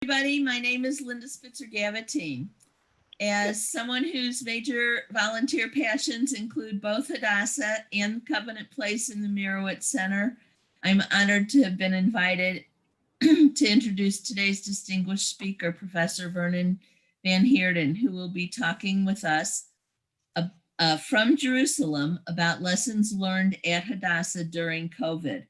Everybody, my name is Linda Spitzer-Gavatine. As someone whose major volunteer passions include both Hadassah and Covenant Place in the Merowitz Center, I'm honored to have been invited to introduce today's distinguished speaker, Professor Vernon Van Heerden, who will be talking with us from Jerusalem about lessons learned at Hadassah during COVID.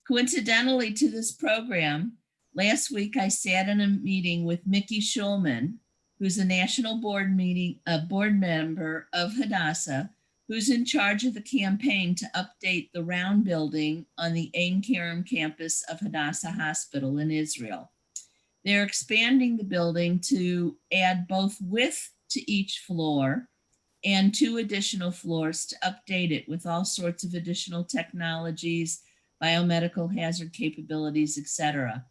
Coincidentally to this program, last week I sat in a meeting with Mickey Schulman, who's a national board member of Hadassah, who's in charge of the campaign to update the round building on the Ein Kerem campus of Hadassah Hospital in Israel. They're expanding the building to add both width to each floor and 2 additional floors to update it with all sorts of additional technologies, biomedical hazard capabilities, etc.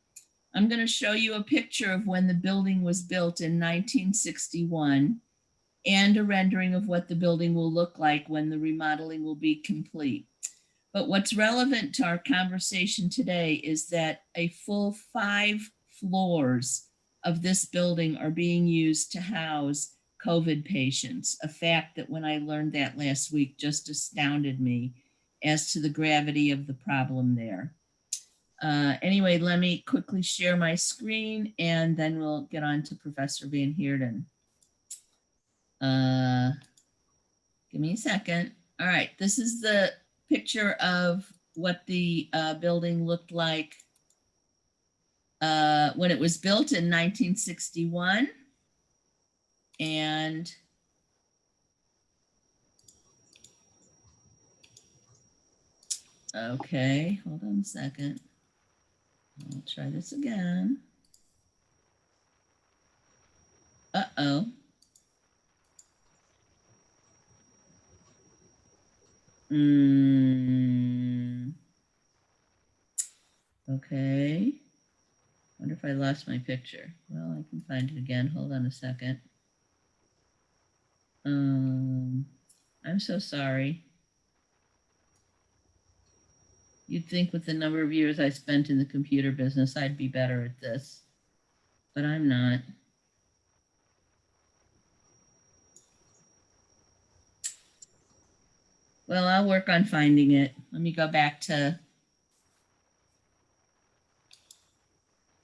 I'm going to show you a picture of when the building was built in 1961 and a rendering of what the building will look like when the remodeling will be complete. But what's relevant to our conversation today is that a full 5 floors of this building are being used to house COVID patients, a fact that when I learned that last week just astounded me as to the gravity of the problem there. Anyway, let me quickly share my screen and then we'll get on to Professor Van Heerden. Give me a second. All right, this is the picture of what the building looked like when it was built in 1961. And okay, hold on a second. I'll try this again. Uh-oh. Okay. Wonder if I lost my picture. Well, I can find it again. Hold on a second. I'm so sorry. You'd think with the number of years I spent in the computer business, I'd be better at this, but I'm not. Well, I'll work on finding it. Let me go back to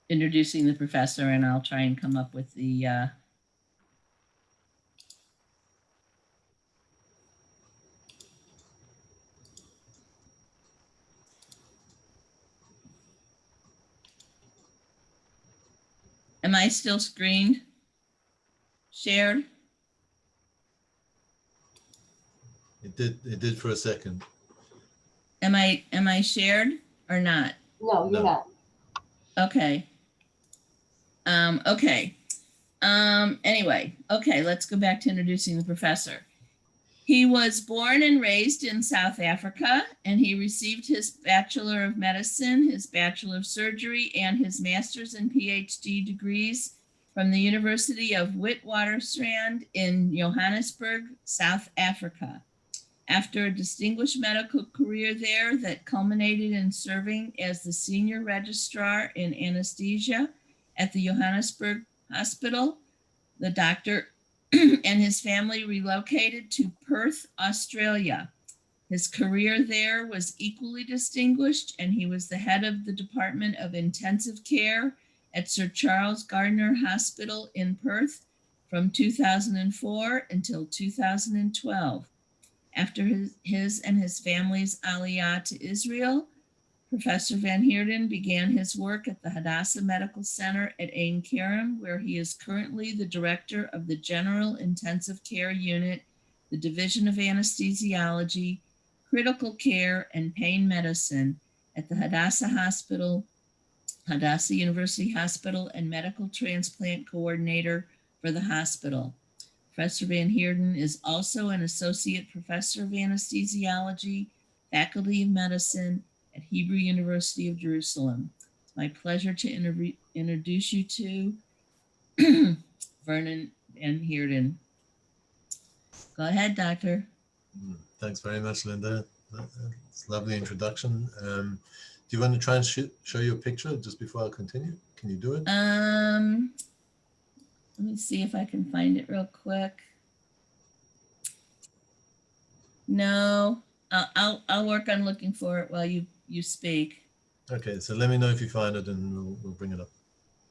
introducing the professor and I'll try and come up with the Am I still screened? Shared? It did for a second. Am I shared or not? No, you're not. Okay. Okay. Anyway, okay, let's go back to introducing the professor. He was born and raised in South Africa, and he received his Bachelor of Medicine, his Bachelor of Surgery, and his Master's and PhD degrees from the University of Witwatersrand in Johannesburg, South Africa. After a distinguished medical career there that culminated in serving as the Senior Registrar in Anesthesia at the Johannesburg Hospital, the doctor and his family relocated to Perth, Australia. His career there was equally distinguished, and he was the head of the Department of Intensive Care at Sir Charles Gardner Hospital in Perth from 2004 until 2012. After his and his family's aliyah to Israel, Professor Van Heerden began his work at the Hadassah Medical Center at Ein Kerem, where he is currently the director of the General Intensive Care Unit, the Division of Anesthesiology, Critical Care, and Pain Medicine at the Hadassah Hospital, Hadassah University Hospital, and Medical Transplant Coordinator for the hospital. Professor Van Heerden is also an Associate Professor of Anesthesiology, Faculty of Medicine, at Hebrew University of Jerusalem. It's my pleasure to introduce you to Vernon Van Heerden. Go ahead, Doctor. Thanks very much, Linda. It's a lovely introduction. Do you want to try and show you a picture just before I continue? Can you do it? Let me see if I can find it real quick. No, I'll work on looking for it while you speak. Okay, so let me know if you find it and we'll bring it up.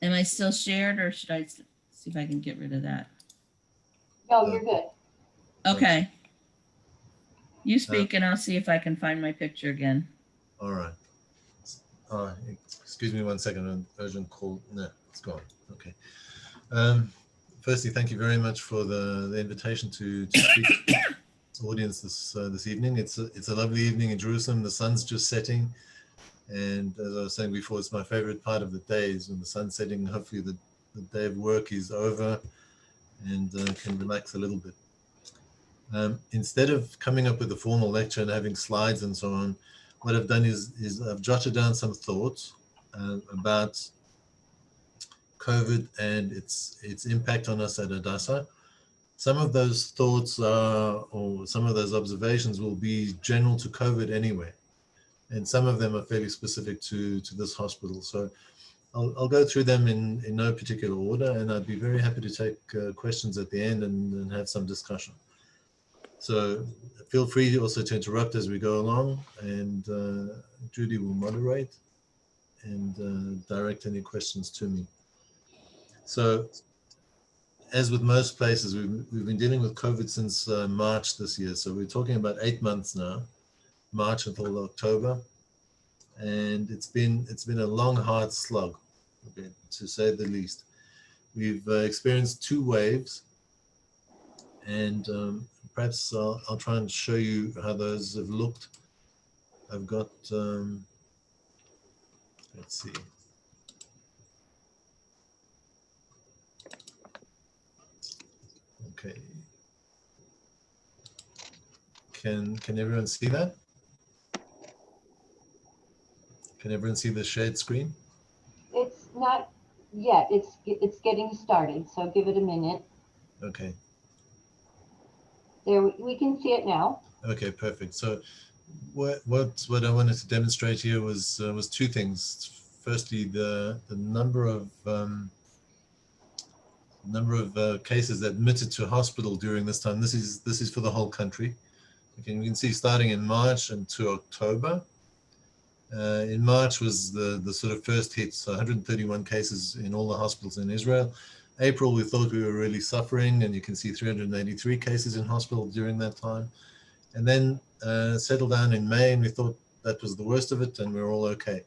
Am I still shared, or should I see if I can get rid of that? No, you're good. Okay. You speak and I'll see if I can find my picture again. All right. Excuse me 1 second, an urgent call. No, it's gone. Okay. Firstly, thank you very much for the invitation to speak to the audience this evening. It's a lovely evening in Jerusalem. The sun's just setting. And as I was saying before, it's my favorite part of the day is when the sun's setting. Hopefully the day of work is over and can relax a little bit. Instead of coming up with a formal lecture and having slides and so on, what I've done is I've jotted down some thoughts about COVID and its impact on us at Hadassah. Some of those thoughts or some of those observations will be general to COVID anyway. And some of them are fairly specific to this hospital. So I'll go through them in no particular order, and I'd be very happy to take questions at the end and have some discussion. So feel free also to interrupt as we go along, and Judy will moderate and direct any questions to me. So as with most places, we've been dealing with COVID since March this year. So we're talking about 8 months now, March until October. And it's been a long, hard slug, okay, to say the least. We've experienced 2 waves, and perhaps I'll try and show you how those have looked. I've got, let's see. Okay. Can everyone see that? Can everyone see the shared screen? It's not yet. It's getting started, so give it a minute. Okay. There, we can see it now. Okay, perfect. So what I wanted to demonstrate here was 2 things. Firstly, the number of cases admitted to hospital during this time. This is for the whole country. Okay, you can see starting in March and to October. In March was the sort of first hit, so 131 cases in all the hospitals in Israel. April, we thought we were really suffering, and you can see 383 cases in hospital during that time. And then settled down in May, and we thought that was the worst of it, and we were all okay.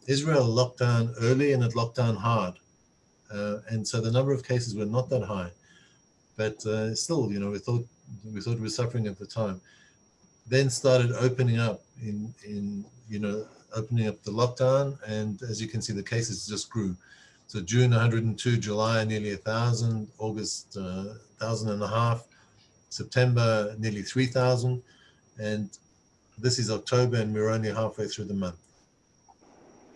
Israel locked down early, and it locked down hard. And so the number of cases were not that high. But still, you know, we thought we were suffering at the time. Then started opening up opening up the lockdown, and as you can see, the cases just grew. So June 102, July nearly 1,000, August 1,500, September nearly 3,000, and this is October, and we're only halfway through the month.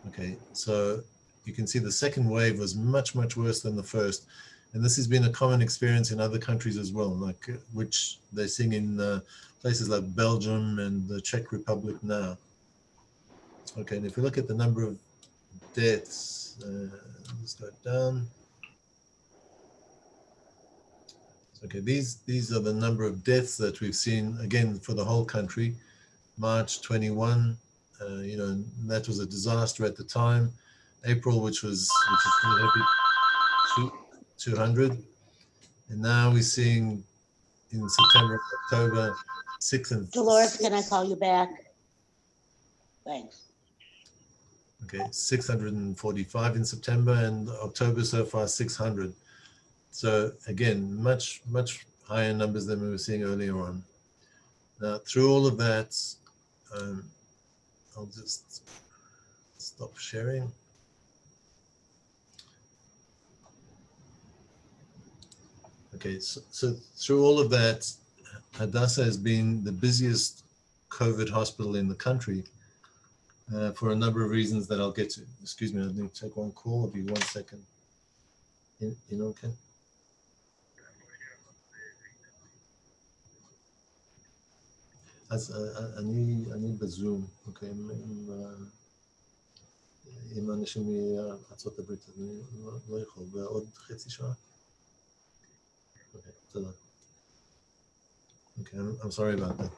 Okay, so you can see the second wave was much worse than the first, and this has been a common experience in other countries as well, like which they're seeing in places like Belgium and the Czech Republic now. Okay, and if we look at the number of deaths, let's go down. Okay, these are the number of deaths that we've seen again for the whole country. March 21, you know, that was a disaster at the time. April, which is pretty heavy, 200, and now we're seeing in September, October, 6 and Dolores, can I call you back? Thanks. Okay, 645 in September, and October so far 600. So again, much higher numbers than we were seeing earlier on. Now, through all of that, I'll just stop sharing. Okay, so through all of that, Hadassah has been the busiest COVID hospital in the country for a number of reasons that I'll get to. Excuse me, I need to take one call. I'll be 1 second. You know, okay? I need the Zoom. Okay, אם אנשים מארצות הברית, אני לא יכול, בעוד חצי שעה. Okay, תודה. Okay, I'm sorry about that.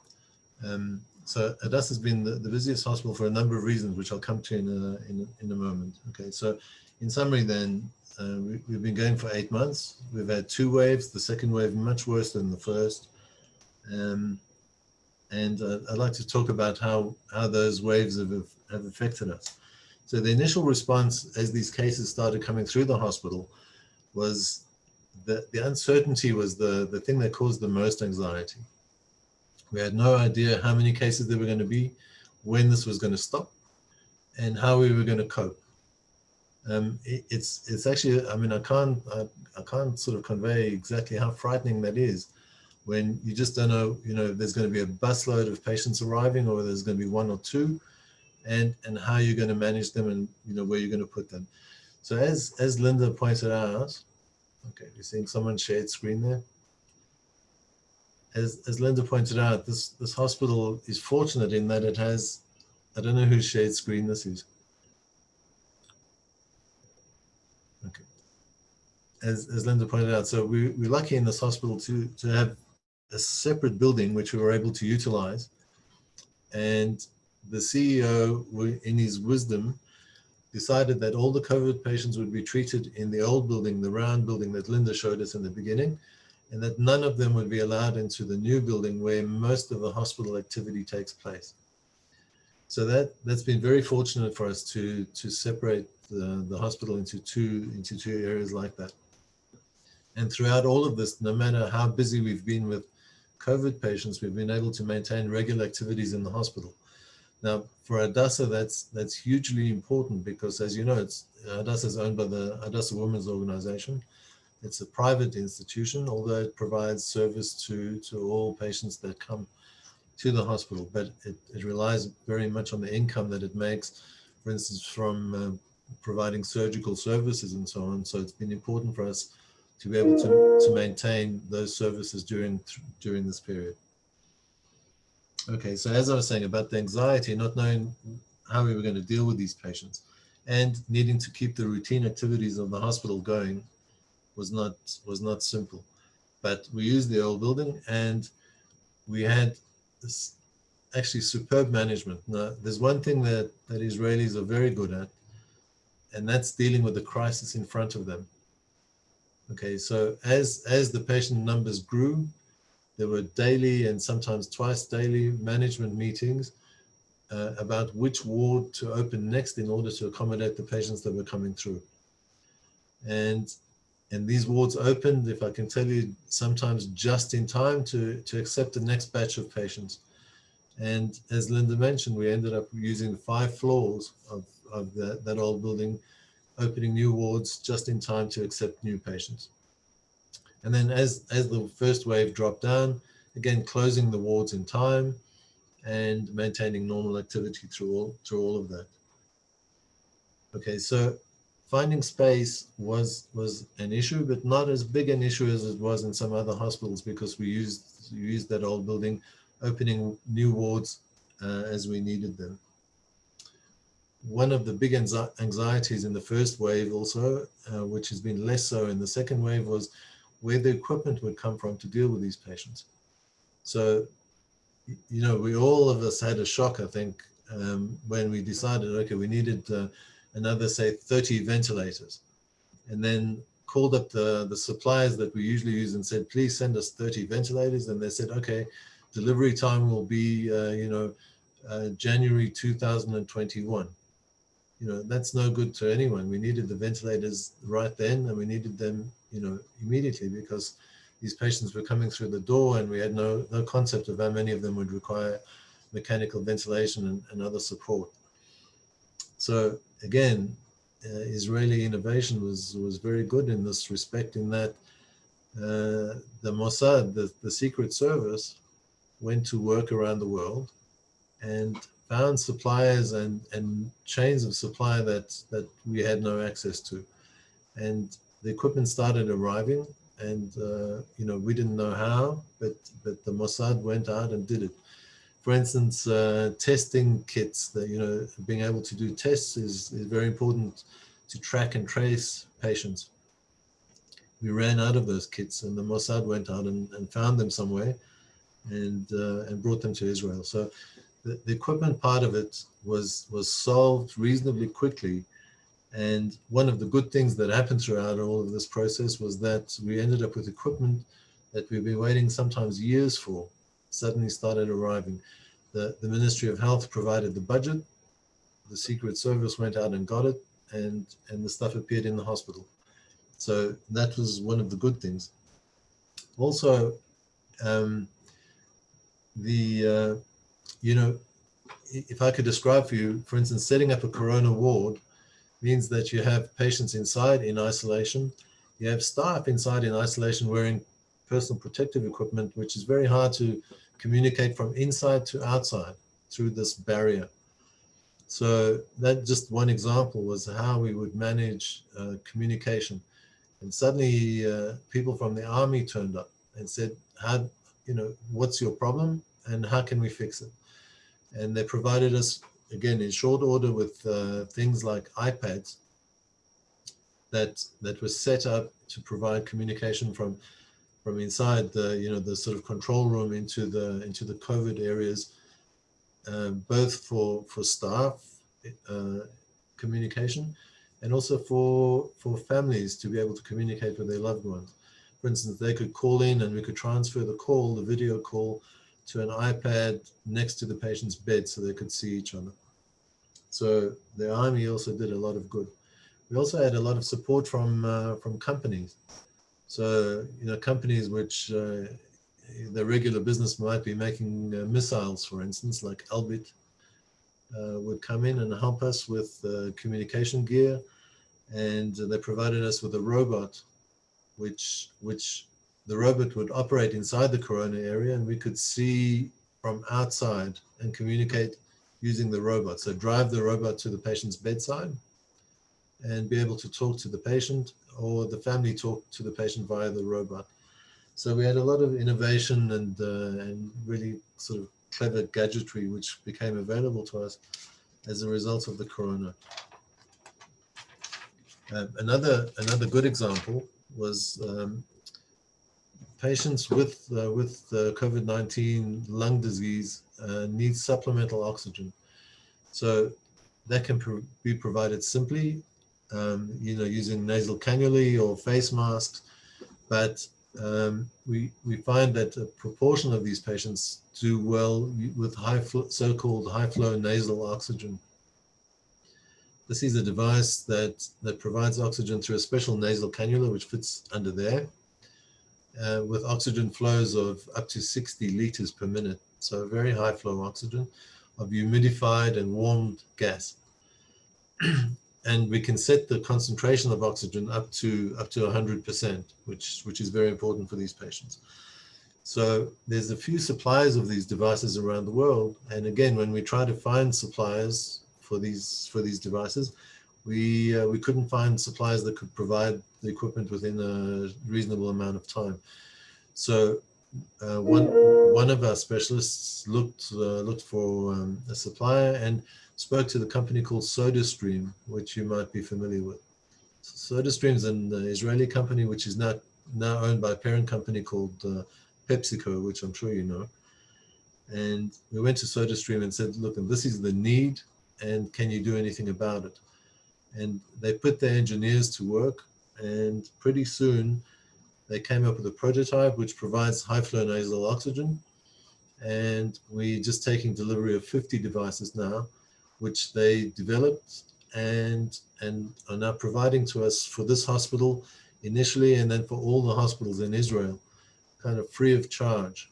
So Hadassah has been the busiest hospital for a number of reasons, which I'll come to in a moment. Okay, so in summary then, we've been going for 8 months. We've had 2 waves, the second wave much worse than the first. And I'd like to talk about how those waves have affected us. So the initial response as these cases started coming through the hospital was the uncertainty was the thing that caused the most anxiety. We had no idea how many cases there were going to be, when this was going to stop, and how we were going to cope. It's actually, I mean, I can't sort of convey exactly how frightening that is when you just don't know, if there's going to be a busload of patients arriving or there's going to be 1 or 2, and how you're going to manage them and where you're going to put them. So as Linda pointed out, okay, you're seeing someone shared screen there. As Linda pointed out, this hospital is fortunate in that it has, I don't know whose shared screen this is. Okay. As Linda pointed out, so we're lucky in this hospital to have a separate building which we were able to utilize. And the CEO, in his wisdom, decided that all the COVID patients would be treated in the old building, the round building that Linda showed us in the beginning, and that none of them would be allowed into the new building where most of the hospital activity takes place. So that's been very fortunate for us to separate the hospital into two areas like that. And throughout all of this, no matter how busy we've been with COVID patients, we've been able to maintain regular activities in the hospital. Now, for Hadassah, that's hugely important because, as you know, Hadassah is owned by the Hadassah Women's Organization. It's a private institution, although it provides service to all patients that come to the hospital, but it relies very much on the income that it makes, for instance, from providing surgical services and so on. So it's been important for us to be able to maintain those services during this period. Okay, so as I was saying about the anxiety, not knowing how we were going to deal with these patients and needing to keep the routine activities of the hospital going was not simple. But we used the old building and we had this actually superb management. Now, there's one thing that Israelis are very good at, and that's dealing with the crisis in front of them. Okay, so as the patient numbers grew, there were daily and sometimes twice daily management meetings about which ward to open next in order to accommodate the patients that were coming through. And these wards opened, if I can tell you, sometimes just in time to accept the next batch of patients. And as Linda mentioned, we ended up using 5 floors of that old building, opening new wards just in time to accept new patients. And then as the first wave dropped down, again, closing the wards in time and maintaining normal activity through all of that. Okay, so finding space was an issue, but not as big an issue as it was in some other hospitals because we used that old building, opening new wards as we needed them. One of the big anxieties in the first wave also, which has been less so in the second wave, was where the equipment would come from to deal with these patients. So, we all of us had a shock, I think, when we decided, okay, we needed another, say, 30 ventilators, and then called up the suppliers that we usually use and said, please send us 30 ventilators. And they said, okay, delivery time will be, January 2021. That's no good to anyone. We needed the ventilators right then, and we needed them, immediately, because these patients were coming through the door and we had no concept of how many of them would require mechanical ventilation and other support. So again, Israeli innovation was very good in this respect, in that the Mossad, the Secret Service, went to work around the world and found suppliers and chains of supply that we had no access to. And the equipment started arriving, and we didn't know how, but the Mossad went out and did it. For instance, testing kits, that, you know, being able to do tests is very important to track and trace patients. We ran out of those kits, and the Mossad went out and found them somewhere and brought them to Israel. So the equipment part of it was solved reasonably quickly. And one of the good things that happened throughout all of this process was that we ended up with equipment that we've been waiting sometimes years for, suddenly started arriving. The Ministry of Health provided the budget, the Secret Service went out and got it, and the stuff appeared in the hospital. So that was one of the good things. Also, you know, if I could describe for you, for instance, setting up a corona ward means that you have patients inside in isolation. You have staff inside in isolation wearing personal protective equipment, which is very hard to communicate from inside to outside through this barrier. So that just one example was how we would manage communication. And suddenly people from the army turned up and said, how, you know, what's your problem and how can we fix it? And they provided us, again, in short order with things like iPads that were set up to provide communication from inside the, you know, the sort of control room into the COVID areas, both for staff communication and also for families to be able to communicate with their loved ones. For instance, they could call in and we could transfer the call, the video call, to an iPad next to the patient's bed so they could see each other. So the Army also did a lot of good. We also had a lot of support from companies. So, you know, companies which their regular business might be making missiles, for instance, like Elbit, would come in and help us with communication gear, and they provided us with a robot, which the robot would operate inside the corona area, and we could see from outside and communicate using the robot. So drive the robot to the patient's bedside and be able to talk to the patient, or the family talk to the patient via the robot. So we had a lot of innovation and really sort of clever gadgetry which became available to us as a result of the corona. Another good example was patients with COVID-19 lung disease need supplemental oxygen. So that can be provided simply, you know, using nasal cannulae or face masks, but we find that a proportion of these patients do well with so-called high-flow nasal oxygen. This is a device that provides oxygen through a special nasal cannula which fits under there, with oxygen flows of up to 60 liters per minute. So very high flow oxygen of humidified and warmed gas. And we can set the concentration of oxygen up to 100%, which is very important for these patients. So there's a few suppliers of these devices around the world. And again, when we try to find suppliers for these devices, we couldn't find suppliers that could provide the equipment within a reasonable amount of time. So one of our specialists looked for a supplier and spoke to the company called SodaStream, which you might be familiar with. SodaStream is an Israeli company which is now owned by a parent company called PepsiCo, which I'm sure you know. And we went to SodaStream and said, look, and this is the need, and can you do anything about it? And they put their engineers to work, and pretty soon they came up with a prototype which provides high flow nasal oxygen. And we're just taking delivery of 50 devices now, which they developed and are now providing to us for this hospital initially, and then for all the hospitals in Israel, kind of free of charge.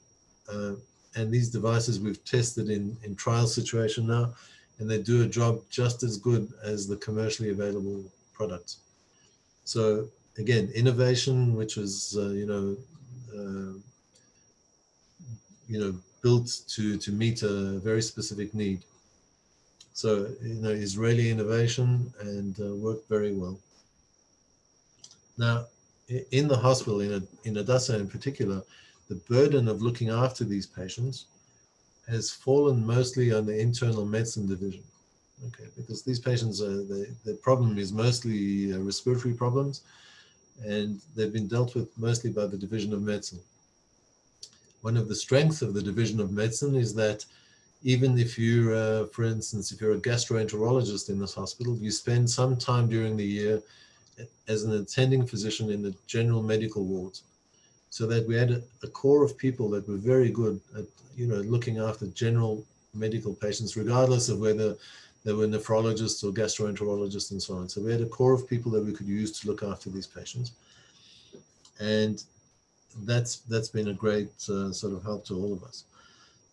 And these devices we've tested in trial situation now, and they do a job just as good as the commercially available products. So again, innovation, which was built to meet a very specific need. So Israeli innovation, and worked very well. Now, in the hospital, in Hadassah in particular, the burden of looking after these patients has fallen mostly on the internal medicine division. Okay, because these patients, the problem is mostly respiratory problems, and they've been dealt with mostly by the division of medicine. One of the strengths of the division of medicine is that even if you're, for instance, if you're a gastroenterologist in this hospital, you spend some time during the year as an attending physician in the general medical wards. So that we had a core of people that were very good at, looking after general medical patients, regardless of whether they were nephrologists or gastroenterologists and so on. So we had a core of people that we could use to look after these patients. And that's been a great sort of help to all of us.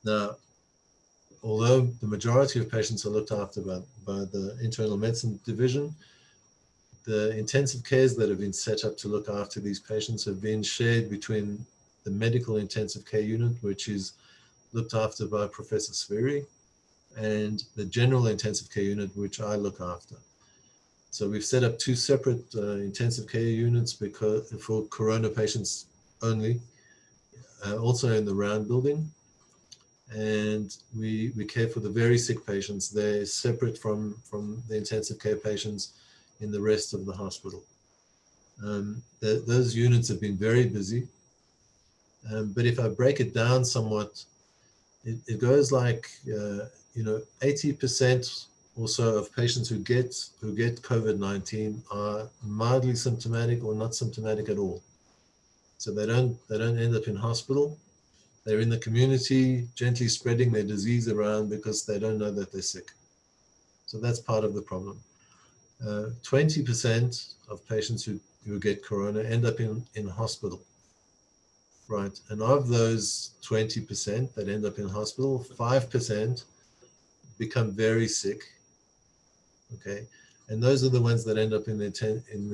Now, although the majority of patients are looked after by the internal medicine division, the intensive cares that have been set up to look after these patients have been shared between the medical intensive care unit, which is looked after by Professor Sveri, and the general intensive care unit, which I look after. So we've set up two separate intensive care units for corona patients only, also in the round building. And we care for the very sick patients. They're separate from the intensive care patients in the rest of the hospital. Those units have been very busy. But if I break it down somewhat, it goes like, 80% or so of patients who get COVID-19 are mildly symptomatic or not symptomatic at all. So they don't end up in hospital. They're in the community, gently spreading their disease around because they don't know that they're sick. So that's part of the problem. 20% of patients who get corona end up in hospital, right? And of those 20% that end up in hospital, 5% become very sick, okay? And those are the ones that end up in the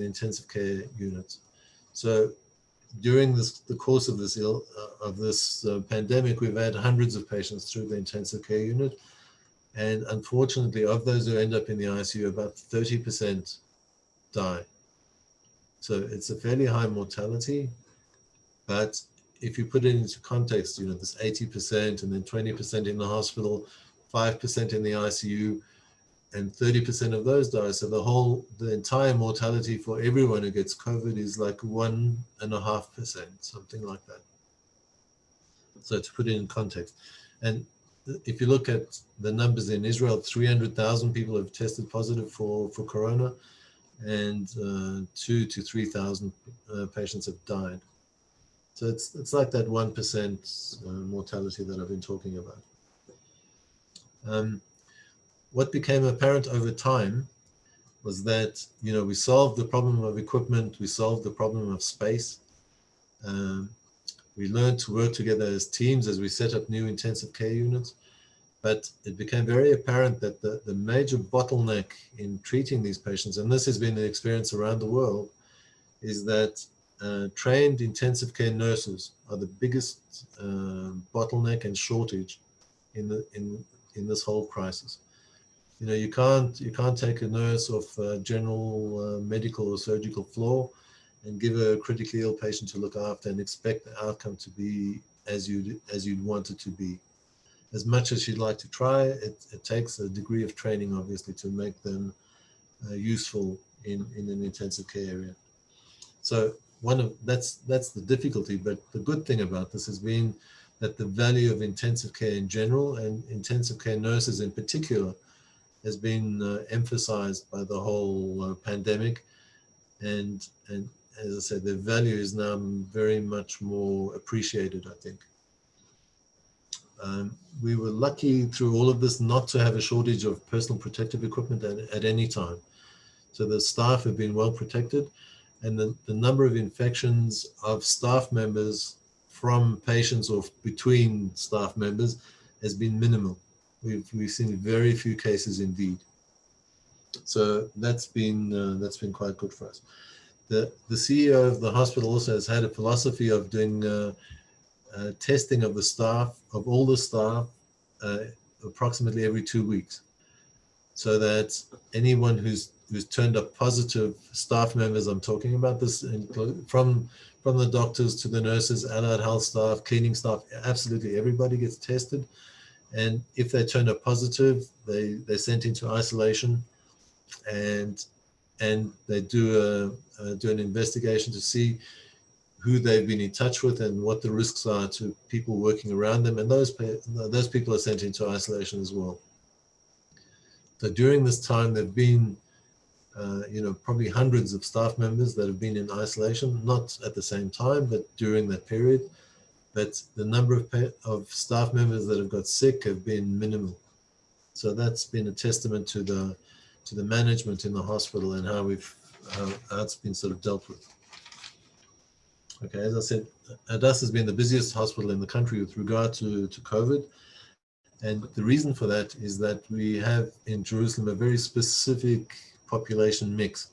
intensive care units. So during the course of this pandemic, we've had hundreds of patients through the intensive care unit. And unfortunately, of those who end up in the ICU, about 30% die. So it's a fairly high mortality, but if you put it into context, this 80% and then 20% in the hospital, 5% in the ICU, and 30% of those die. So the entire mortality for everyone who gets COVID is like 1.5%, something like that. So to put it in context. And if you look at the numbers in Israel, 300,000 people have tested positive for corona, and 2,000 to 3,000 patients have died. So it's like that 1% mortality that I've been talking about. What became apparent over time was that, we solved the problem of equipment, we solved the problem of space. We learned to work together as teams as we set up new intensive care units. But it became very apparent that the major bottleneck in treating these patients, and this has been the experience around the world, is that trained intensive care nurses are the biggest bottleneck and shortage in this whole crisis. You can't take a nurse off general medical or surgical floor and give a critically ill patient to look after and expect the outcome to be as you'd want it to be. As much as you'd like to try, it takes a degree of training, obviously, to make them useful in an intensive care area. So that's the difficulty. But the good thing about this has been that the value of intensive care in general and intensive care nurses in particular has been emphasized by the whole pandemic, and as I said, their value is now very much more appreciated, I think. We were lucky through all of this not to have a shortage of personal protective equipment at any time. So the staff have been well protected, and the number of infections of staff members from patients or between staff members has been minimal. We've seen very few cases indeed. So that's been quite good for us. The CEO of the hospital also has had a philosophy of doing testing of the staff, of all the staff, approximately every 2 weeks, so that anyone who's turned up positive, staff members, I'm talking about this, from the doctors to the nurses, allied health staff, cleaning staff, absolutely everybody gets tested. And if they turn up positive, they're sent into isolation, and they do an investigation to see who they've been in touch with and what the risks are to people working around them, and those people are sent into isolation as well. So during this time, there've been probably hundreds of staff members that have been in isolation, not at the same time, but during that period. But the number of staff members that have got sick have been minimal. So that's been a testament to the management in the hospital and how it's been sort of dealt with. Okay, as I said, Hadassah has been the busiest hospital in the country with regard to COVID. And the reason for that is that we have in Jerusalem a very specific population mix,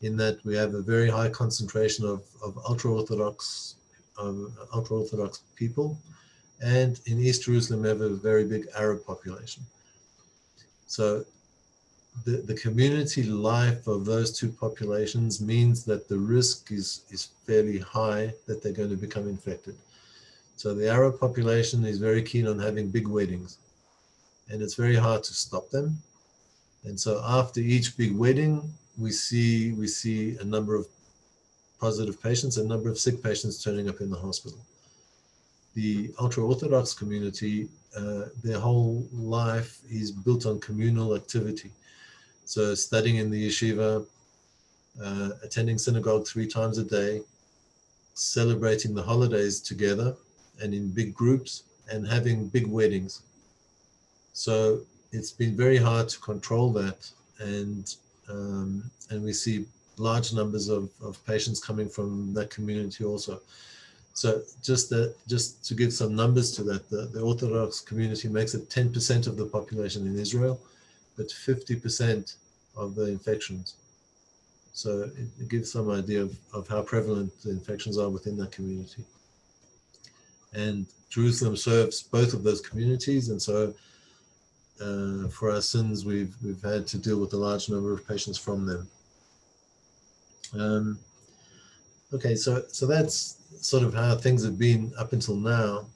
in that we have a very high concentration of ultra-Orthodox people, and in East Jerusalem we have a very big Arab population. So the community life of those two populations means that the risk is fairly high that they're going to become infected. So the Arab population is very keen on having big weddings, and it's very hard to stop them. And so after each big wedding, we see a number of positive patients, a number of sick patients turning up in the hospital. The ultra-Orthodox community, their whole life is built on communal activity. So studying in the yeshiva, attending synagogue 3 times a day, celebrating the holidays together and in big groups, and having big weddings. So it's been very hard to control that, and we see large numbers of patients coming from that community also. So just to give some numbers to that, the Orthodox community makes it 10% of the population in Israel, but 50% of the infections. So it gives some idea of how prevalent the infections are within that community. And Jerusalem serves both of those communities, and so for our sins, we've had to deal with a large number of patients from them. Okay, so that's sort of how things have been up until now.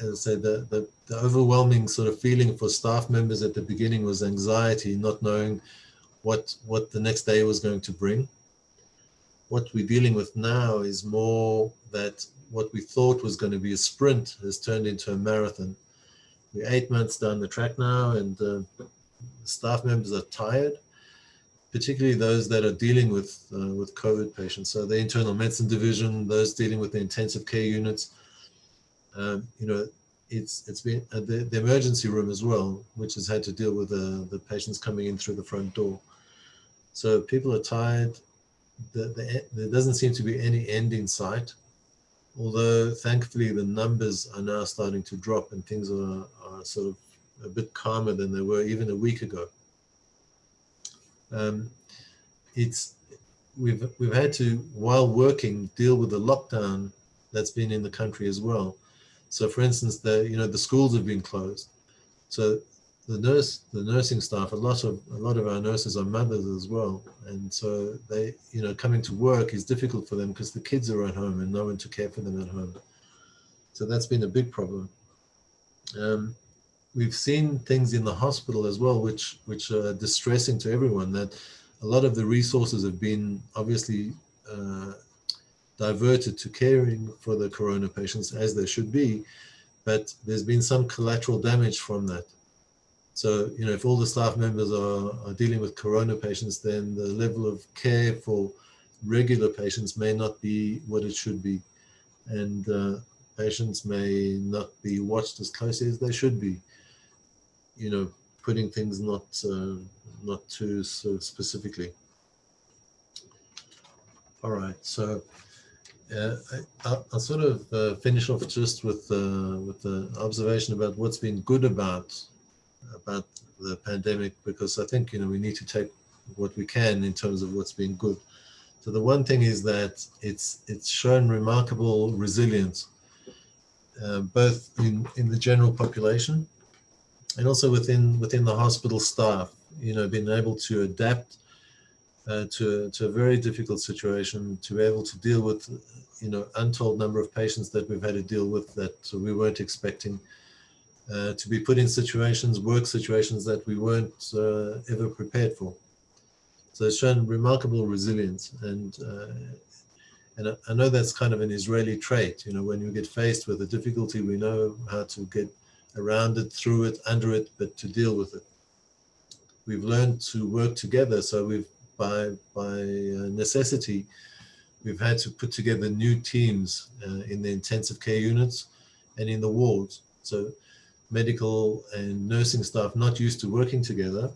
As I said, the overwhelming sort of feeling for staff members at the beginning was anxiety, not knowing what the next day was going to bring. What we're dealing with now is more that what we thought was going to be a sprint has turned into a marathon. We're 8 months down the track now, and staff members are tired, particularly those that are dealing with COVID patients. So the internal medicine division, those dealing with the intensive care units, it's been the emergency room as well, which has had to deal with the patients coming in through the front door. So people are tired. There doesn't seem to be any end in sight, although thankfully the numbers are now starting to drop and things are sort of a bit calmer than they were even a week ago. We've had to, while working, deal with the lockdown that's been in the country as well. So for instance, the schools have been closed. So the nursing staff, a lot of our nurses are mothers as well, and so they, coming to work is difficult for them because the kids are at home and no one to care for them at home. So that's been a big problem. We've seen things in the hospital as well, which are distressing to everyone. That a lot of the resources have been obviously diverted to caring for the corona patients, as they should be, but there's been some collateral damage from that. So, if all the staff members are dealing with corona patients, then the level of care for regular patients may not be what it should be. And patients may not be watched as closely as they should be, putting things not too so specifically. All right, so I'll sort of finish off just with the observation about what's been good about the pandemic, because I think we need to take what we can in terms of what's been good. So the one thing is that it's shown remarkable resilience, both in the general population and also within the hospital staff. Being able to adapt to a very difficult situation, to be able to deal with untold number of patients that we've had to deal with that we weren't expecting. to be put in situations, work situations that we weren't ever prepared for. So it's shown remarkable resilience, and I know that's kind of an Israeli trait. You know, when you get faced with a difficulty, we know how to get around it, through it, under it, but to deal with it. We've learned to work together. So we've, by necessity, we've had to put together new teams in the intensive care units and in the wards. So medical and nursing staff not used to working together,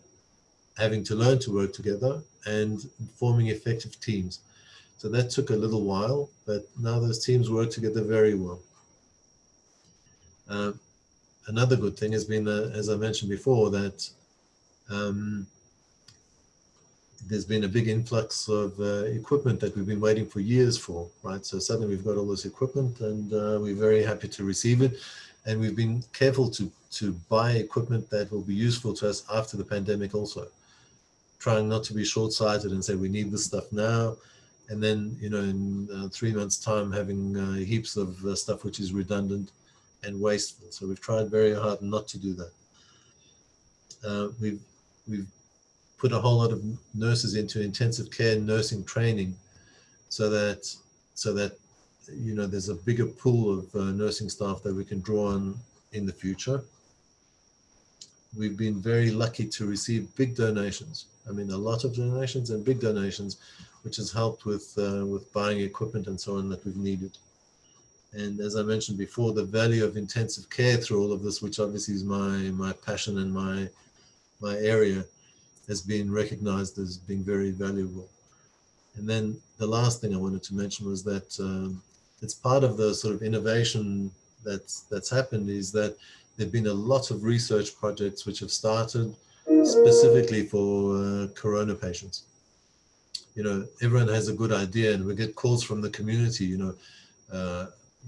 having to learn to work together and forming effective teams. So that took a little while, but now those teams work together very well. Another good thing has been, as I mentioned before, that there's been a big influx of equipment that we've been waiting for years for, right? So suddenly we've got all this equipment, and we're very happy to receive it. And we've been careful to buy equipment that will be useful to us after the pandemic also. Trying not to be short-sighted and say we need this stuff now, and then, you know, in 3 months' time having heaps of stuff which is redundant and wasteful. So we've tried very hard not to do that. We've put a whole lot of nurses into intensive care nursing training, so that you know, there's a bigger pool of nursing staff that we can draw on in the future. We've been very lucky to receive big donations. I mean, a lot of donations and big donations, which has helped with buying equipment and so on that we've needed. And as I mentioned before, the value of intensive care through all of this, which obviously is my passion and my area, has been recognized as being very valuable. And then the last thing I wanted to mention was that it's part of the sort of innovation that's happened, is that there've been a lot of research projects which have started specifically for corona patients. You know, everyone has a good idea, and we get calls from the community, you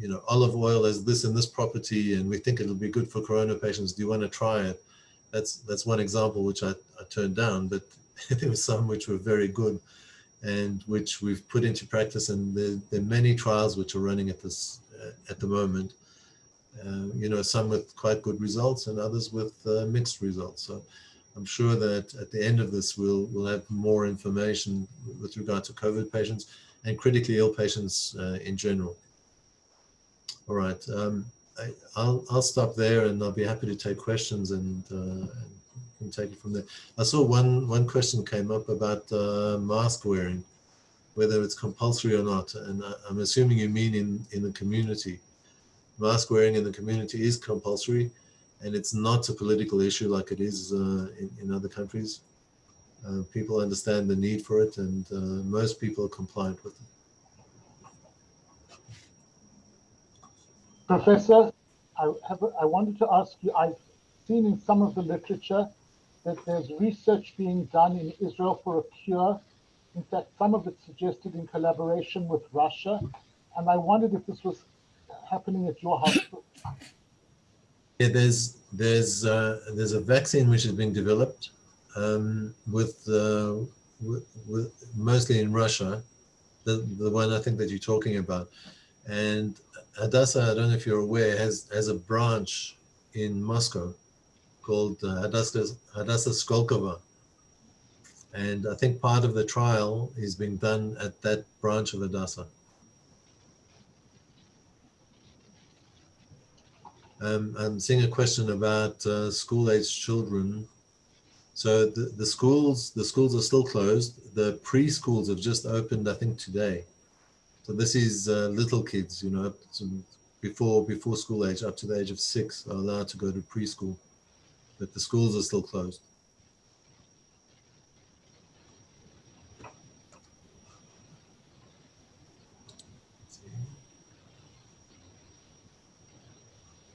know, olive oil has this and this property, and we think it'll be good for corona patients. Do you want to try it? That's one example which I turned down, but there were some which were very good and which we've put into practice. And there are many trials which are running at the moment. You know, some with quite good results and others with mixed results. So I'm sure that at the end of this, we'll have more information with regard to COVID patients and critically ill patients in general. All right, I'll stop there, and I'll be happy to take questions and can take it from there. I saw one question came up about mask wearing, whether it's compulsory or not, and I'm assuming you mean in the community. Mask wearing in the community is compulsory, and it's not a political issue like it is in other countries. People understand the need for it, and most people are compliant with it. Professor, I wanted to ask you, I've seen in some of the literature that there's research being done in Israel for a cure. In fact, some of it suggested in collaboration with Russia. And I wondered if this was happening at your hospital. Yeah, there's a vaccine which is being developed with mostly in Russia, the one I think that you're talking about. And Hadassah, I don't know if you're aware, has a branch in Moscow called Hadassah Skolkovo. And I think part of the trial is being done at that branch of Hadassah. I'm seeing a question about school-aged children. So the schools are still closed. The preschools have just opened, I think, today. So this is little kids, you know, up to before school age, up to the age of 6, are allowed to go to preschool, but the schools are still closed.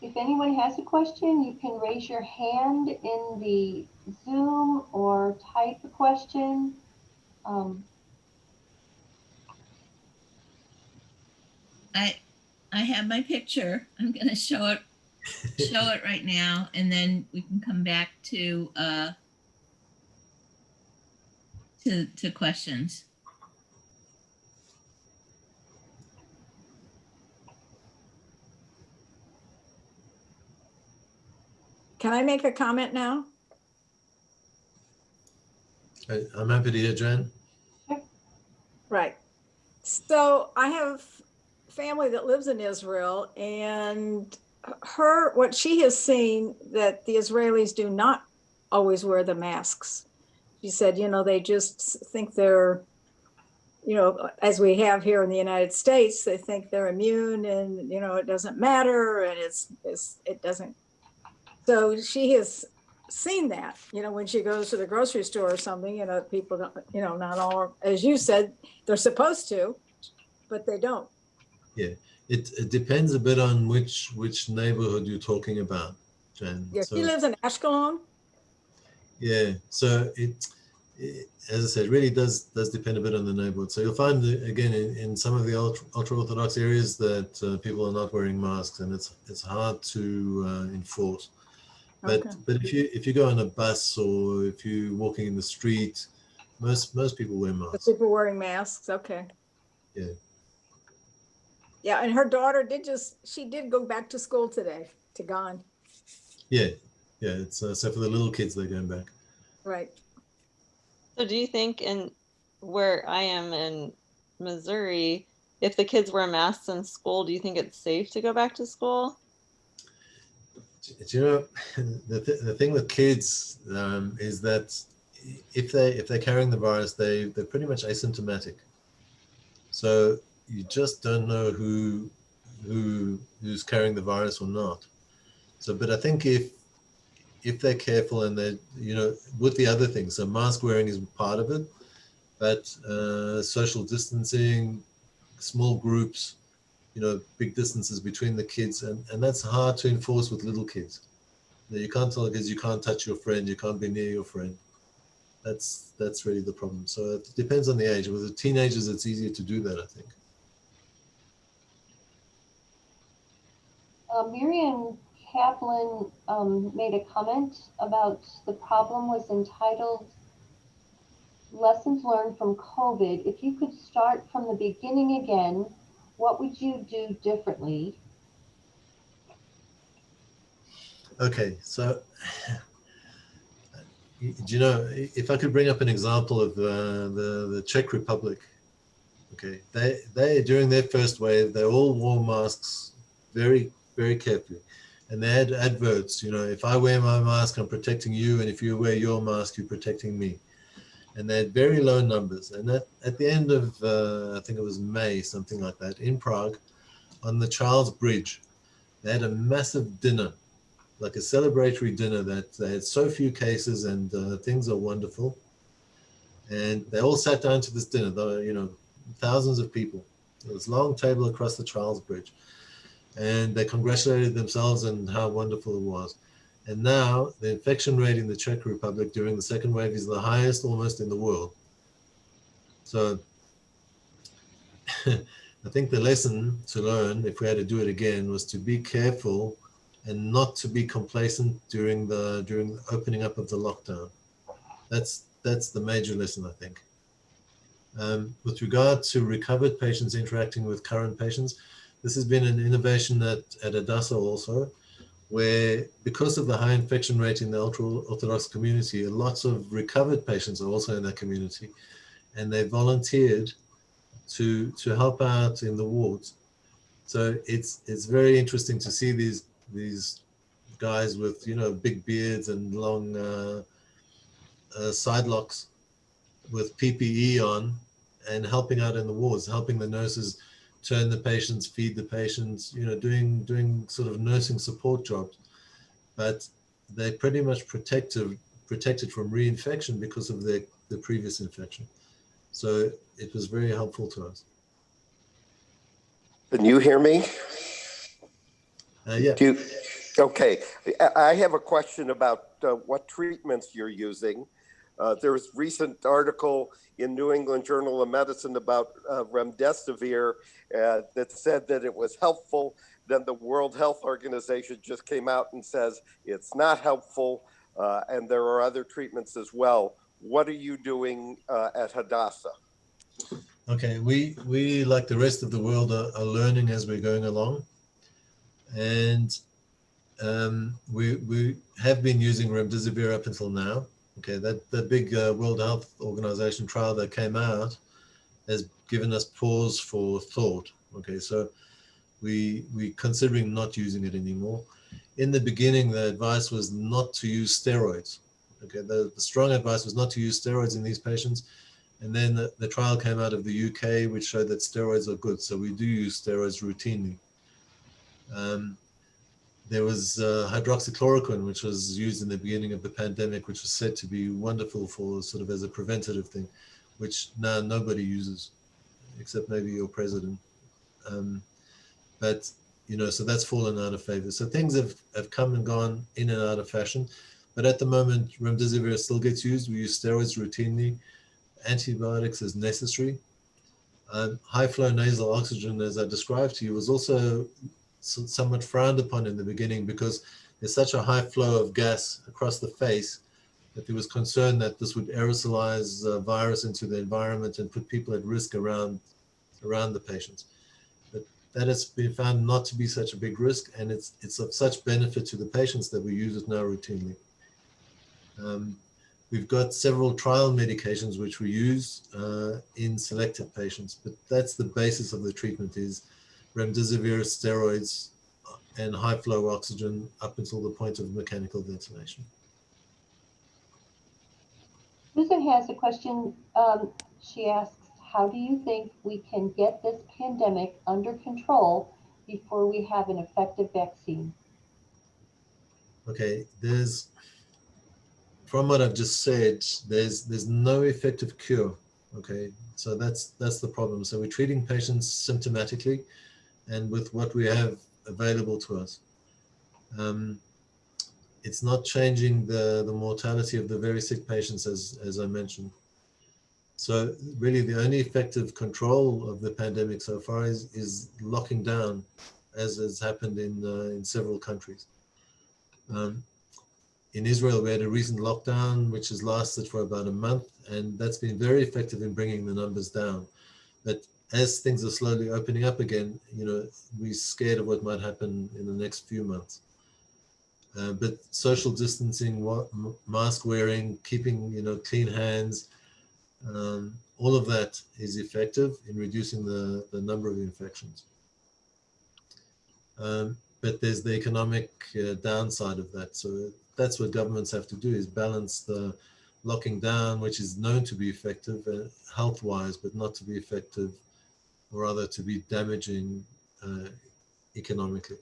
If anyone has a question, you can raise your hand in the Zoom or type a question. I have my picture. I'm going to show it right now, and then we can come back to questions. Can I make a comment now? I'm happy to hear, Jan. Right. So I have family that lives in Israel, and what she has seen that the Israelis do not always wear the masks. She said, they just think they're, as we have here in the United States, they think they're immune and, it doesn't matter and it doesn't. So she has seen that, when she goes to the grocery store or something, people don't, not all, as you said, they're supposed to, but they don't. Yeah, it depends a bit on which neighborhood you're talking about, Jan. Yeah, So, she lives in Ashkelon. yeah, so it as I said, really does depend a bit on the neighborhood. So you'll find again in some of the ultra orthodox areas that people are not wearing masks, and it's hard to enforce. But Okay. but if you go on a bus or if you're walking in the street, most people wear The masks. people wearing masks. Okay. Yeah. Yeah, and her daughter she did go back to school today, to Gone. Yeah, it's so for the little kids, they're going back. Right. So do you think where I am in Missouri, if the kids wear masks in school, do you think it's safe to go back to school? Do the thing with kids is that if they're carrying the virus, they're pretty much asymptomatic. So you just don't know who's carrying the virus or not. So, but I think if they're careful and they're, with the other things, so mask wearing is part of it, but social distancing, small groups, big distances between the kids, and that's hard to enforce with little kids. You can't tell kids you can't touch your friend, you can't be near your friend. That's really the problem. So it depends on the age. With the teenagers, it's easier to do that, I think. Miriam Kaplan made a comment about the problem was entitled Lessons Learned from COVID. If you could start from the beginning again, what would you do differently? Okay, so if I could bring up an example of the Czech Republic. Okay, they during their first wave, they all wore masks very, very carefully, and they had adverts. If I wear my mask, I'm protecting you, and if you wear your mask, you're protecting me. And they had very low numbers. And at the end of I think it was May, something like that, in Prague, on the Charles Bridge, they had a massive dinner, like a celebratory dinner, that they had so few cases and things are wonderful. And they all sat down to this dinner, thousands of people. There was a long table across the Charles Bridge. And they congratulated themselves and how wonderful it was. And now the infection rate in the Czech Republic during the second wave is the highest almost in the world. So I think the lesson to learn, if we had to do it again, was to be careful and not to be complacent during the opening up of the lockdown. That's the major lesson, I think. With regard to recovered patients interacting with current patients, this has been an innovation at Hadassah also, where because of the high infection rate in the ultra-Orthodox community, lots of recovered patients are also in that community, and they volunteered to help out in the wards. So it's very interesting to see these guys with big beards and long side locks with PPE on and helping out in the wards, helping the nurses turn the patients, feed the patients, doing sort of nursing support jobs. But they're pretty much protected from reinfection because of the previous infection. So it was very helpful to us. Can you hear me? Yeah. Okay. I have a question about what treatments you're using. There was a recent article in New England Journal of Medicine about remdesivir that said that it was helpful. Then the World Health Organization just came out and says it's not helpful, and there are other treatments as well. What are you doing at Hadassah? Okay, we like the rest of the world are learning as we're going along, and we have been using remdesivir up until now. Okay, that big World Health Organization trial that came out has given us pause for thought. Okay, so we're considering not using it anymore. In the beginning, the advice was not to use steroids. Okay, the strong advice was not to use steroids in these patients. And then the trial came out of the UK, which showed that steroids are good. So we do use steroids routinely. There was hydroxychloroquine, which was used in the beginning of the pandemic, which was said to be wonderful for sort of as a preventative thing, which now nobody uses, except maybe your president. But, you know, so that's fallen out of favor. So things have come and gone in and out of fashion. But at the moment, remdesivir still gets used. We use steroids routinely, antibiotics as necessary. High flow nasal oxygen, as I described to you, was also somewhat frowned upon in the beginning because there's such a high flow of gas across the face that there was concern that this would aerosolize virus into the environment and put people at risk around the patients. But that has been found not to be such a big risk, and it's of such benefit to the patients that we use it now routinely. We've got several trial medications which we use in selected patients, but that's the basis of the treatment is remdesivir, steroids, and high flow oxygen up until the point of mechanical ventilation. Susan has a question. She asks, how do you think we can get this pandemic under control before we have an effective vaccine? Okay, from what I've just said, there's no effective cure. Okay, so that's the problem. So we're treating patients symptomatically and with what we have available to us. It's not changing the mortality of the very sick patients, as I mentioned. So really the only effective control of the pandemic so far is locking down, as has happened in several countries. In Israel, we had a recent lockdown, which has lasted for about a month, and that's been very effective in bringing the numbers down. But as things are slowly opening up again, you know, we're scared of what might happen in the next few months. But social distancing, mask wearing, keeping, you know, clean hands, all of that is effective in reducing the number of infections. But there's the economic downside of that. So that's what governments have to do, is balance the locking down, which is known to be effective health-wise, but not to be effective, or rather to be damaging economically.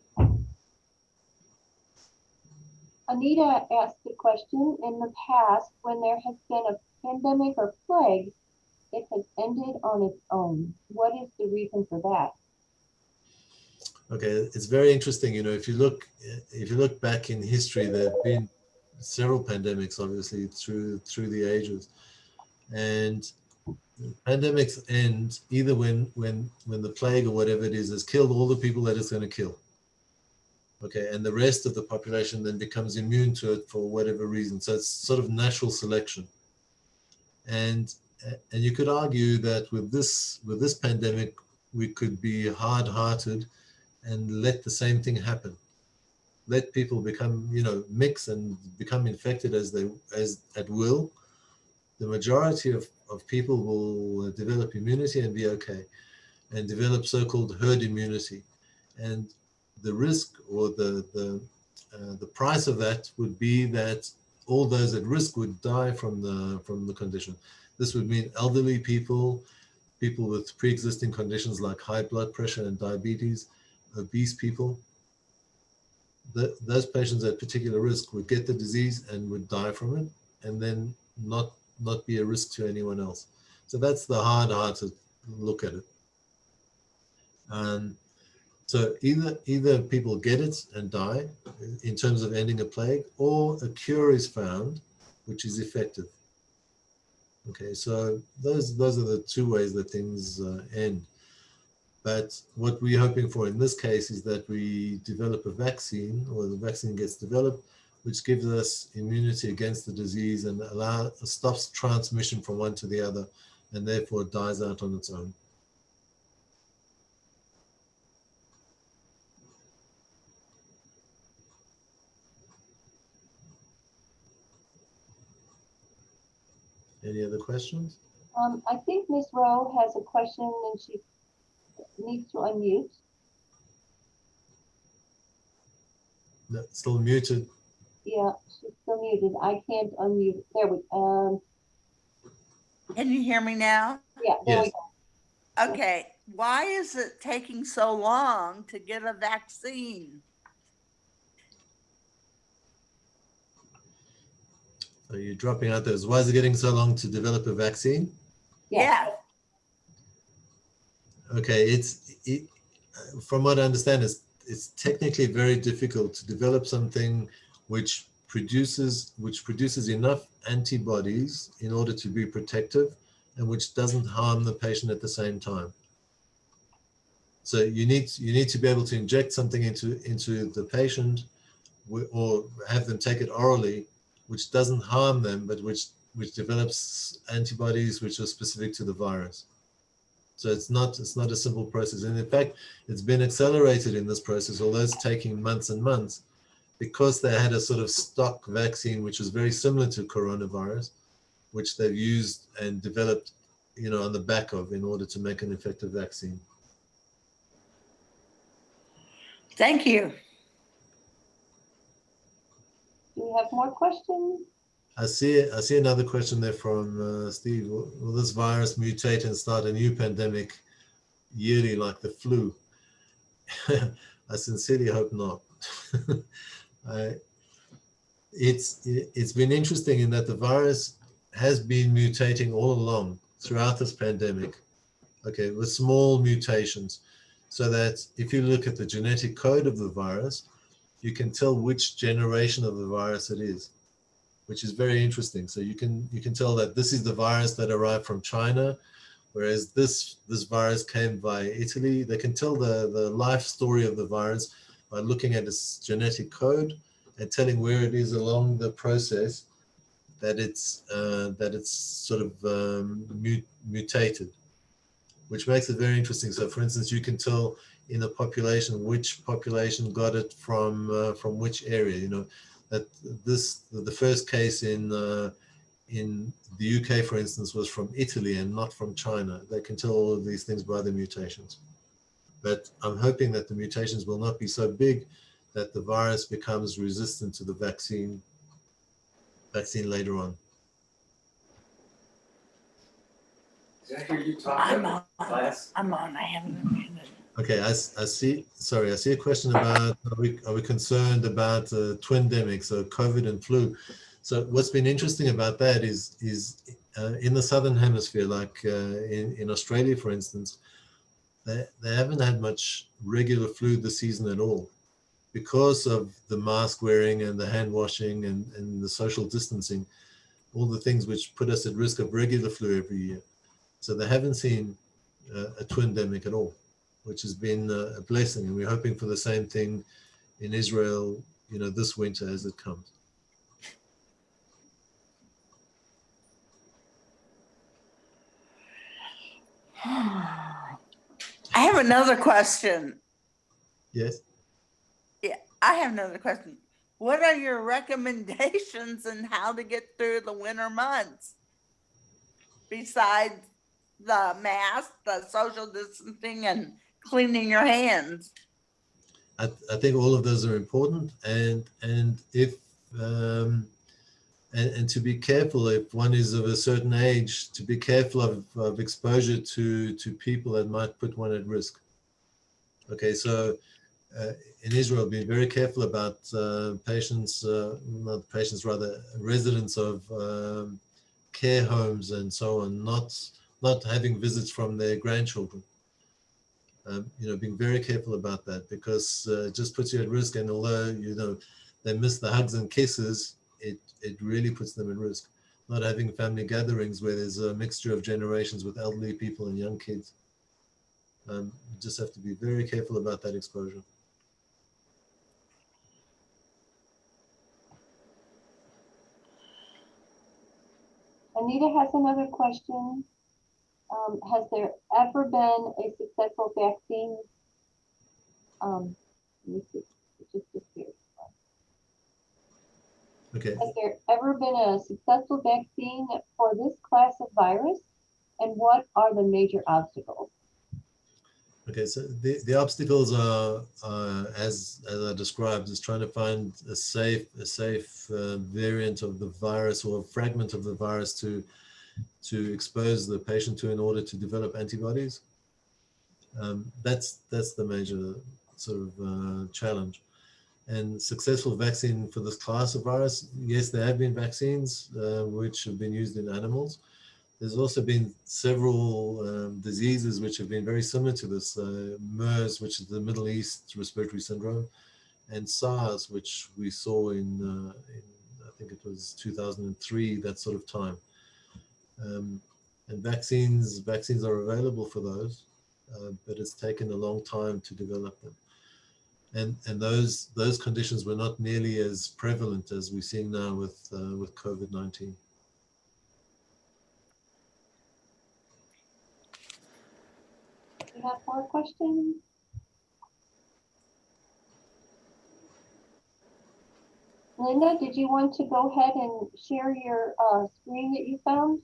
Anita asked a question. In the past, when there has been a pandemic or plague, it has ended on its own. What is the reason for that? Okay, it's very interesting. You know, if you look back in history, there have been several pandemics, obviously through the ages, and pandemics end either when the plague or whatever it is has killed all the people that it's going to kill. Okay, and the rest of the population then becomes immune to it for whatever reason. So it's sort of natural selection. And you could argue that with this pandemic, we could be hard-hearted and let the same thing happen. Let people become, you know, mix and become infected as at will. The majority of people will develop immunity and be okay, and develop so-called herd immunity. And the risk or the price of that would be that all those at risk would die from the condition. This would mean elderly people, people with pre-existing conditions like high blood pressure and diabetes, obese people. Those patients at particular risk would get the disease and would die from it, and then not be a risk to anyone else. So that's the hard-hearted look at it. So either people get it and die in terms of ending a plague, or a cure is found, which is effective. Okay, so those are the two ways that things end. But what we're hoping for in this case is that we develop a vaccine, or the vaccine gets developed, which gives us immunity against the disease and stops transmission from one to the other, and therefore dies out on its own. Any other questions? I think Ms. Rowe has a question and she needs to unmute. No, still muted. Yeah, she's still muted. I can't unmute. There we Can you hear me now? yeah, there we Yes. go. Okay, why is it taking so long to get a vaccine? So you're dropping out those. Why is it getting so long to develop a vaccine? Yeah. Yeah, Okay, from what I understand, it's technically very difficult to develop something which produces enough antibodies in order to be protective and which doesn't harm the patient at the same time. So you need to be able to inject something into the patient or have them take it orally, which doesn't harm them, but which develops antibodies which are specific to the virus. So it's not a simple process. And in fact, it's been accelerated in this process, although it's taking months and months, because they had a sort of stock vaccine, which was very similar to coronavirus, which they've used and developed, on the back of in order to make an effective vaccine. thank you. Do we have more questions? I see another question there from Steve. Will this virus mutate and start a new pandemic yearly like the flu? I sincerely hope not. It's been interesting in that the virus has been mutating all along throughout this pandemic, okay, with small mutations, so that if you look at the genetic code of the virus, you can tell which generation of the virus it is, which is very interesting. So you can tell that this is the virus that arrived from China, whereas this virus came via Italy. They can tell the life story of the virus by looking at its genetic code and telling where it is along the process that it's sort of mutated, which makes it very interesting. So, for instance, you can tell in a population which population got it from which area. That the first case in the UK, for instance, was from Italy and not from China. They can tell all of these things by the mutations. But I'm hoping that the mutations will not be so big that the virus becomes resistant to the vaccine later on. Did I hear you talk I'm about on. class? I'm on. I haven't unmuted. Okay, I see a question about are we concerned about twindemic, so COVID and flu. So what's been interesting about that is in the Southern Hemisphere, like in Australia, for instance, they haven't had much regular flu this season at all because of the mask wearing and the hand washing and the social distancing, all the things which put us at risk of regular flu every year. So they haven't seen a twindemic at all, which has been a blessing. And we're hoping for the same thing in Israel, this winter as it comes. I have another question. Yes. Yeah, I have another question. What are your recommendations on how to get through the winter months? Besides the mask, the social distancing, and cleaning your hands. I think all of those are important, and if and to be careful if one is of a certain age, to be careful of exposure to people that might put one at risk. Okay, so in Israel, be very careful about residents of care homes and so on, not having visits from their grandchildren. Being very careful about that, because it just puts you at risk. And although they miss the hugs and kisses, it really puts them at risk. Not having family gatherings where there's a mixture of generations with elderly people and young kids. You just have to be very careful about that exposure. Anita has another question. Has there ever been a successful vaccine? Let me see. It just disappeared. Okay. Has there ever been a successful vaccine for this class of virus? And what are the major obstacles? Okay, so the obstacles are, as I described, is trying to find a safe variant of the virus or a fragment of the virus to expose the patient to in order to develop antibodies. That's the major sort of challenge. And successful vaccine for this class of virus, yes, there have been vaccines which have been used in animals. There's also been several diseases which have been very similar to this, MERS, which is the Middle East Respiratory Syndrome, and SARS, which we saw in I think it was 2003, that sort of time. And vaccines are available for those, but it's taken a long time to develop them. And those conditions were not nearly as prevalent as we're seeing now with COVID-19. We have more questions. Linda, did you want to go ahead and share your screen that you found?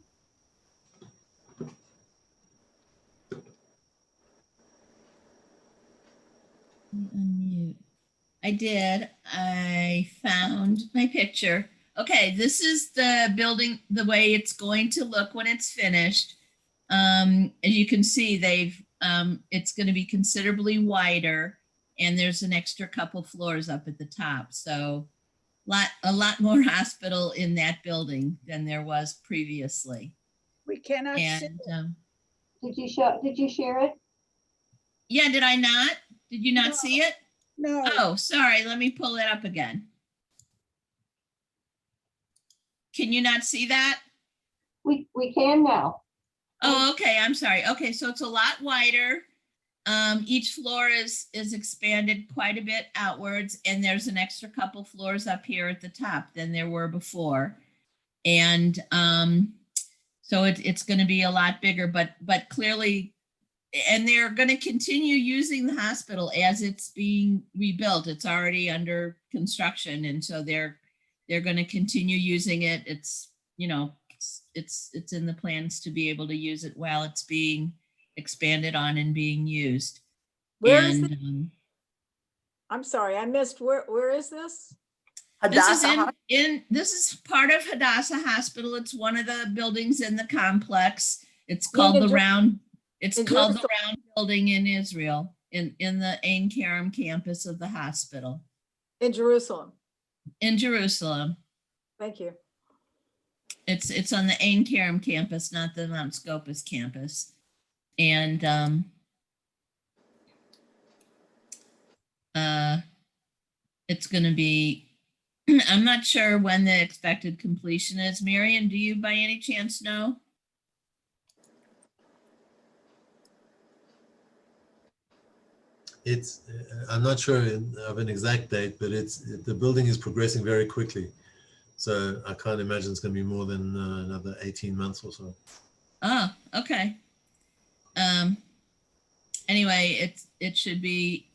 Unmute. I did. I found my picture. Okay, this is the building, the way it's going to look when it's finished. As you can see, it's going to be considerably wider, and there's an extra couple floors up at the top. So a lot more hospital in that building than there was previously. We cannot see. And Did you share it? yeah, did I not? Did you not No. see it? No. Oh, sorry. Let me pull it up again. Can you not see that? We can now. Oh, okay. I'm sorry. Okay, so it's a lot wider. Each floor is expanded quite a bit outwards, and there's an extra couple floors up here at the top than there were before. And so it's going to be a lot bigger, but clearly, and they're going to continue using the hospital as it's being rebuilt. It's already under construction, and so they're going to continue using it. It's, you know, it's in the plans to be able to use it while it's being expanded on and being used. Where is And it? I'm sorry, I missed. Where is this? this is Hadassah this is part of Hadassah Hospital. It's one of the buildings in the complex. It's called the Round. It's called the Round Building in Israel, in the Ein Kerem campus of the hospital. In Jerusalem. In Jerusalem. Thank you. It's on the Ein Kerem campus, not the Mount Scopus campus. And it's going to be, I'm not sure when the expected completion is. Marion, do you by any chance know? It's, I'm not sure of an exact date, but the building is progressing very quickly. So I can't imagine it's going to be more than another 18 months or so. Oh, okay. Anyway, it should be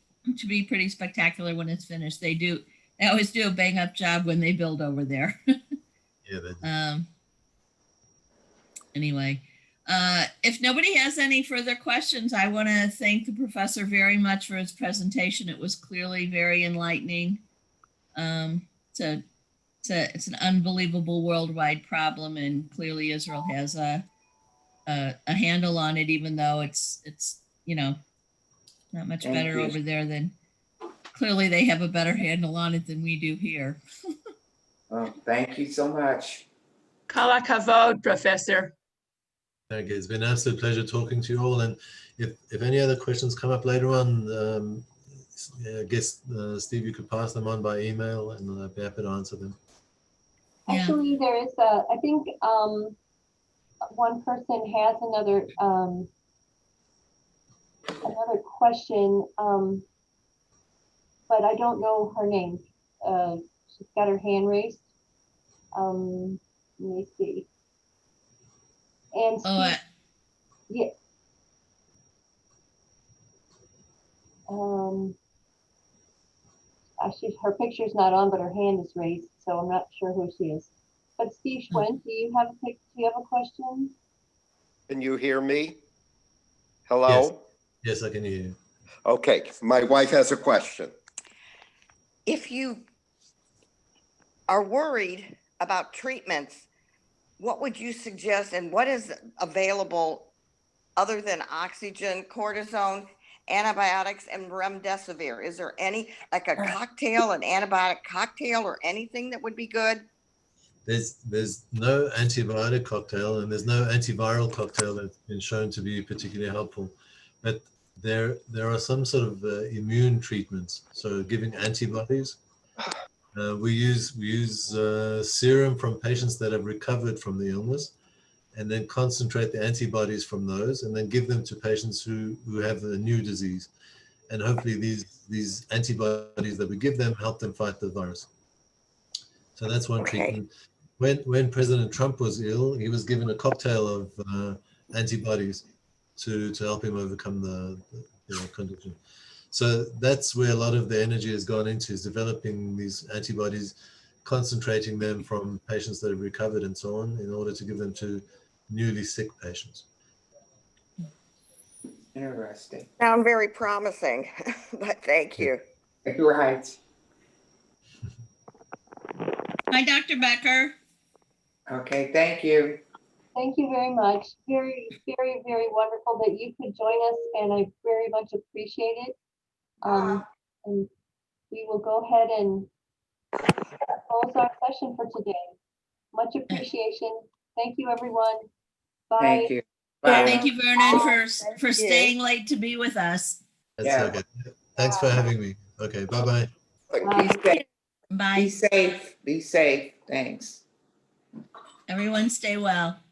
pretty spectacular when it's finished. They always do a bang up job when they build over there. Yeah, they do. Anyway, if nobody has any further questions, I want to thank the professor very much for his presentation. It was clearly very enlightening. It's an unbelievable worldwide problem, and clearly Israel has a handle on it, even though it's you know, not much Thank better you. over there than, clearly they have a better handle on it than we do here. Well, thank you so much. Kala kavod, Professor. Thank you. It's been an absolute pleasure talking to you all. And if any other questions come up later on, I guess, Steve, you could pass them on by email and I'd be happy to answer them. Yeah. Actually, there is I think one person has another question, but I don't know her name. She's got her hand raised. Let me see. And Oh, yeah. her picture's not on, but her hand is raised, so I'm not sure who she is. But Steve Schwinn, do you have a question? Can you hear me? Hello? Yes, I can hear you. Okay, my wife has a question. If you are worried about treatments, what would you suggest and what is available other than oxygen, cortisone, antibiotics, and remdesivir? Is there any, like a cocktail, an antibiotic cocktail or anything that would be good? There's no antibiotic cocktail and there's no antiviral cocktail that's been shown to be particularly helpful. But there are some sort of immune treatments. So giving antibodies. We use serum from patients that have recovered from the illness, and then concentrate the antibodies from those, and then give them to patients who have a new disease. And hopefully these antibodies that we give them help them fight the virus. So that's one treatment. When President Trump was ill, he was given a cocktail of antibodies to help him overcome the condition. So that's where a lot of the energy has gone into, is developing these antibodies, concentrating them from patients that have recovered and so on, in order to give them to newly sick patients. Interesting. Sound very promising, but thank you. You're right. Hi, Dr. Becker. Okay, thank you. Thank you very much. Very, very, very wonderful that you could join us, and I very much appreciate it. And we will go ahead and close our session for today. Much appreciation. Thank you, everyone. Bye. Thank you. Bye. Thank you, Vernon, for you. staying late to be with us. That's Yeah. okay. Thanks for having me. Okay, bye-bye. Be safe. Bye. Be safe. Be safe. Thanks. Everyone stay well.